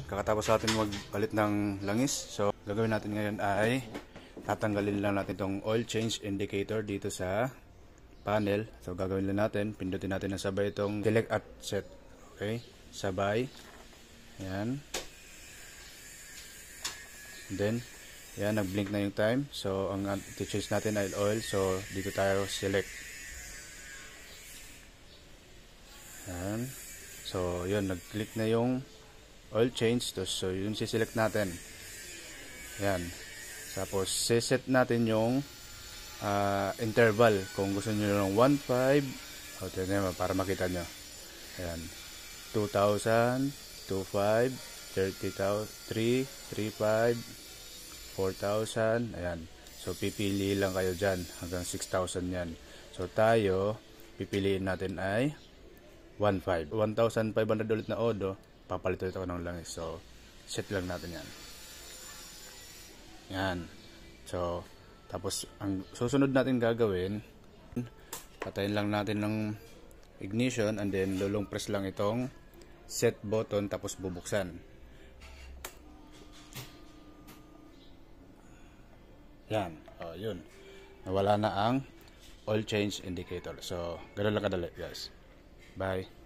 kakatapos natin magpalit ng langis. So, gagawin natin ngayon ay tatanggalin lang natin itong oil change indicator dito sa panel. So, gagawin lang natin, pindutin natin na sabay itong select at set. Okay, sabay. Yan. Then, yan, nag-blink na yung time. So, ang i-change natin ay oil. So, dito tayo select. Yan. So, yun, nag-click na yung oil change. So, yun si-select natin. Yan. Tapos, set natin yung interval. Kung gusto nyo ng 1.5, o, tignan mo, para makita nyo. Ayan. 2,000, 2,500, 30,000, 3,500, 4,000. Ayan. So, pipili lang kayo dyan. Hanggang 6,000 yan. So, tayo, pipiliin natin ay 1,500. 1,500 ulit na odo. Papalit ulit ako ng langis. So, set lang natin yan. Yan. So, tapos, ang susunod natin gagawin, patayin lang natin ng ignition and then lulong press lang itong set button tapos bubuksan. Yan. O, yun. Nawala na ang oil change indicator. So, ganun lang kadali, guys. Bye.